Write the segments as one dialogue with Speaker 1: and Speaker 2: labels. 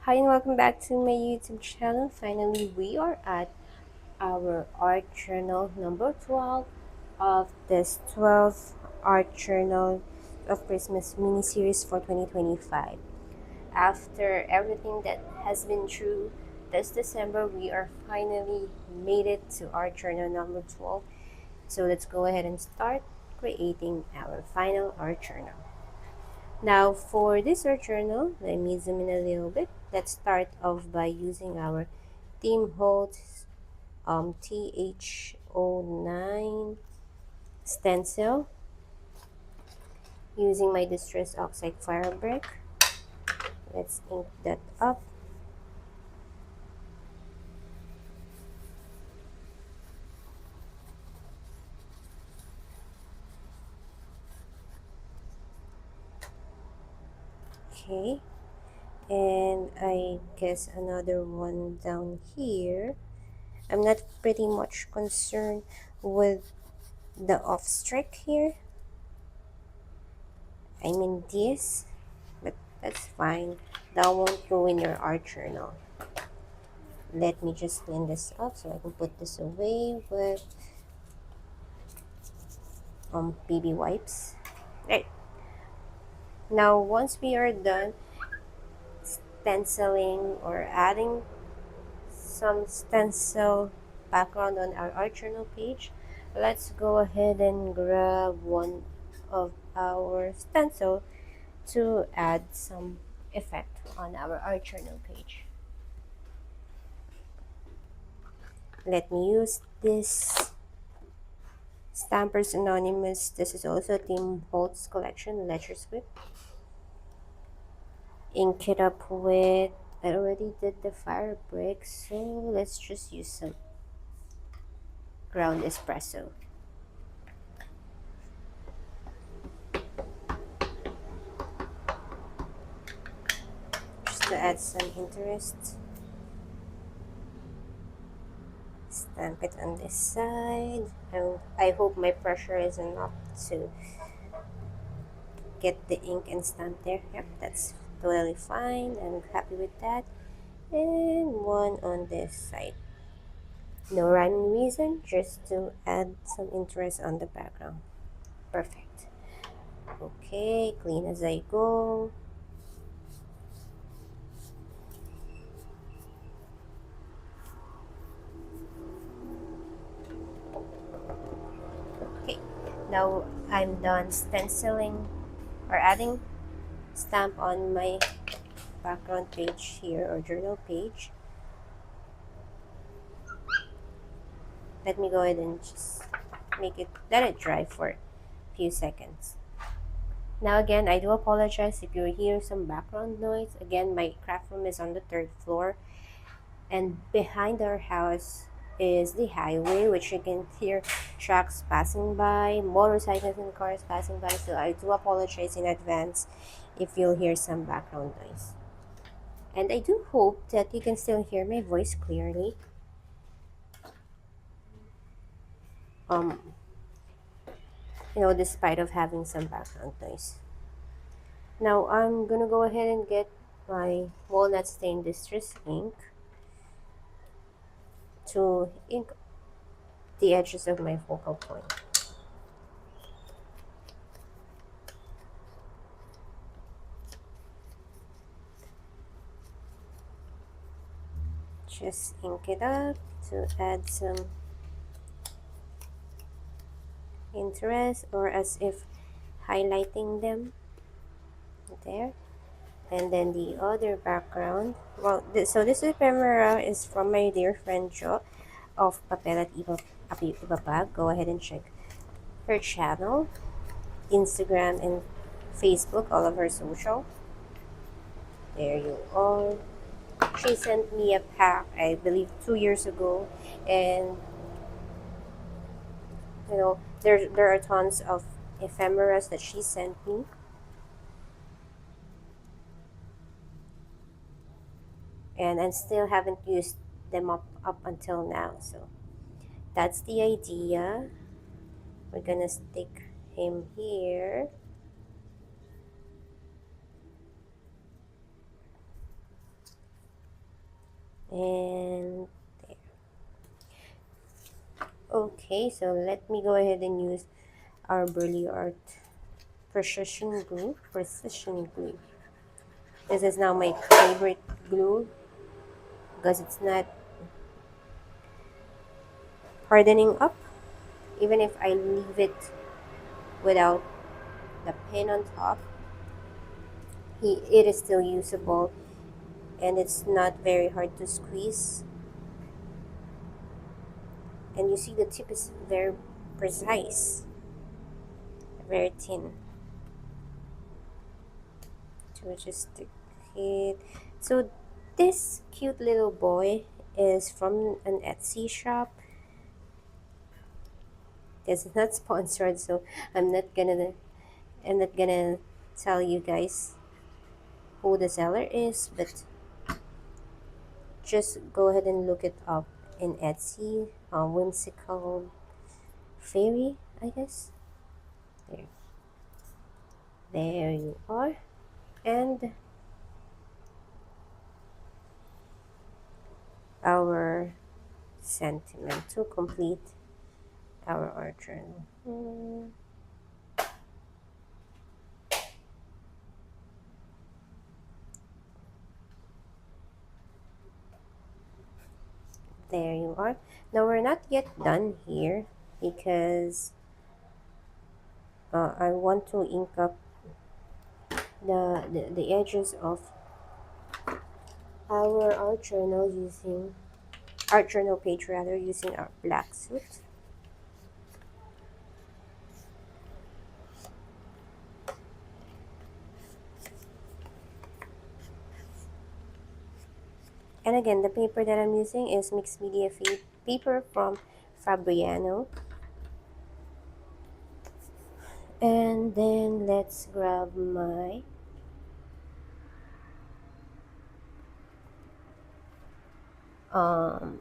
Speaker 1: Hi and welcome back to my YouTube channel. Finally, we are at our art journal number 12 of this 12 art journal of Christmas mini series for 2025. After everything that has been through this December, we are finally made it to art journal number 12. So let's go ahead and start creating our final art journal. Now for this art journal, let me zoom in a little bit. Let's start off by using our Tim Holtz TH09 stencil using my Distress Oxide Fabric. Let's ink that up. Okay, and I guess another one down here. I'm not pretty much concerned with the off streak here. I mean this, but that's fine. That won't ruin your art journal. Let me just clean this up so I can put this away with baby wipes. Right. Now once we are done stenciling or adding some stencil background on our art journal page, let's go ahead and grab one of our stencil to add some effect on our art journal page. Let me use this Stampers Anonymous. This is also Tim Holtz collection Ledger Script. Ink it up with, I already did the fire brick, so let's just use some ground espresso. Just to add some interest. Stamp it on this side. I hope my pressure is enough to get the ink and stamp there. Yep, that's totally fine. I'm happy with that. And one on this side. No rhyme reason, just to add some interest on the background. Perfect. Okay, clean as I go. Okay, now I'm done stenciling or adding stamp on my background page here or journal page. Let me go ahead and just let it dry for a few seconds. Now again, I do apologize if you hear some background noise. Again, my craft room is on the third floor, and behind our house is the highway, which you can hear trucks passing by, motorcycles and cars passing by. So I do apologize in advance if you'll hear some background noise. And I do hope that you can still hear my voice clearly. Um, despite of having some background noise. Now I'm gonna go ahead and get my walnut stained distress ink to ink the edges of my focal point. Just ink it up to add some interest, or as if highlighting them there. And then the other background, well, so this ephemera is from my dear friend Jo of Papel at Ibabag. Go ahead and check her channel, Instagram and Facebook, all of her social. There you are. She sent me a pack, I believe 2 years ago, and there are tons of ephemeras that she sent me, and I still haven't used them up until now. So that's the idea. We're gonna stick him here. And okay, so let me go ahead and use our Burley Art Precision Glue. This is now my favorite glue because it's not hardening up. Even if I leave it without the pin on top, it is still usable and it's not very hard to squeeze. And you see the tip is very precise, very thin. To just stick it. So this cute little boy is from an Etsy shop. This is not sponsored, so I'm not gonna I'm not gonna tell you guys who the seller is, but just go ahead and look it up in Etsy. Whimsical fairy, I guess. There, there you are, and our sentiment to complete our art journal. There you are. Now we're not yet done here because I want to ink up the edges of our art journal page rather using our black suit. And again, the paper that I'm using is mixed media paper from Fabriano. And then let's grab my um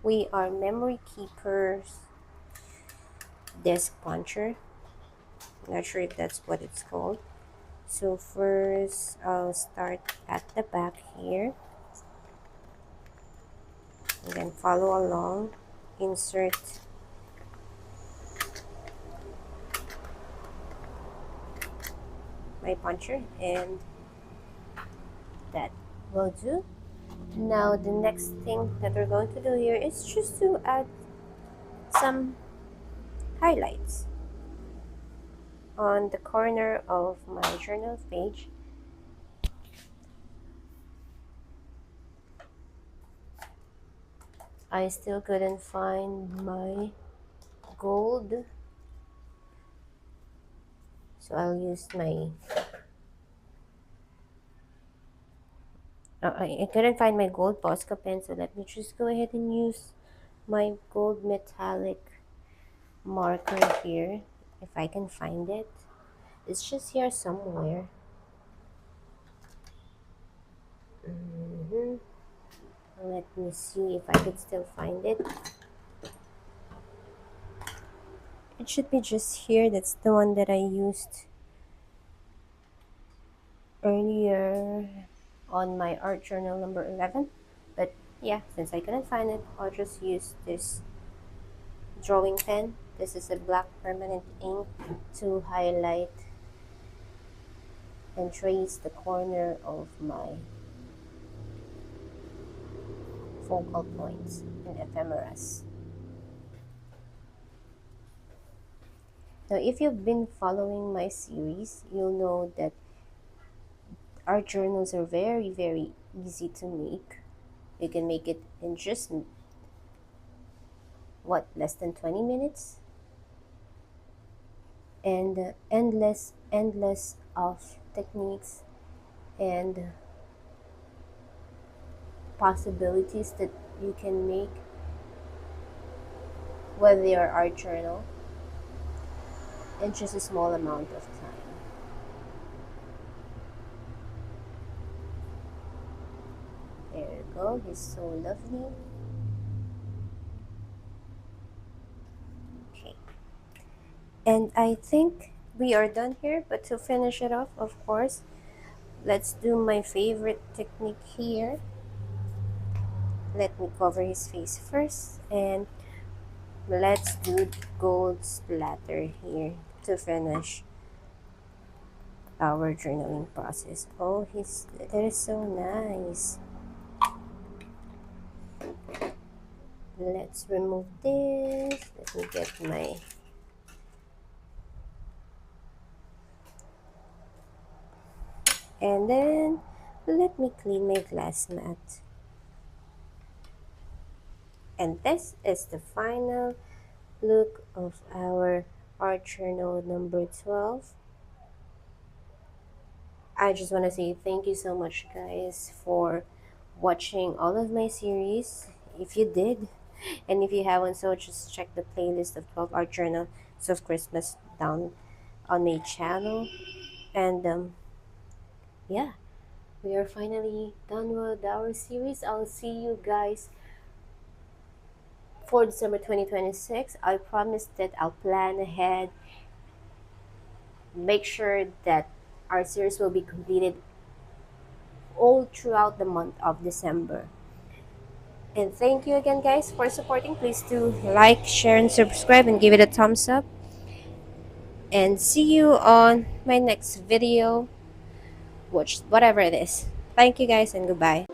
Speaker 1: we are memory keepers desk puncher. Not sure if that's what it's called. So first I'll start at the back here and then follow along, insert my puncher, and that will do. Now the next thing that we're going to do here is just to add some highlights on the corner of my journal page. I still couldn't find my gold, so I'll use my I couldn't find my gold Posca pen, so let me just go ahead and use my gold metallic marker here if I can find it. It's just here somewhere. hmm Let me see if I could still find it. It should be just here. That's the one that I used earlier on my art journal number 11. But yeah, since I couldn't find it, I'll just use this drawing pen. This is a black permanent ink to highlight and trace the corner of my focal points and ephemeras. Now, if you've been following my series, you'll know that art journals are very, very easy to make. You can make it in just less than 20 minutes, and endless of techniques and possibilities that you can make with your art journal in just a small amount of time. There you go. He's so lovely. Okay. And I think we are done here, but to finish it off, of course, let's do my favorite technique here. Let me cover his face first, and let's do gold splatter here to finish our journaling process. Oh, that is so nice. Let's remove this. Let me get my, and then let me clean my glass mat. And this is the final look of our art journal number 12. I just want to say thank you so much, guys, for watching all of my series. If you did, and if you haven't, so just check the playlist of 12 art journals of Christmas down on my channel. And yeah, we are finally done with our series. I'll see you guys for December 2026. I promise that I'll plan ahead, make sure that our series will be completed all throughout the month of December. And thank you again, guys, for supporting. Please do like, share, and subscribe, and give it a thumbs up. And see you on my next video, which whatever it is. Thank you, guys, and goodbye.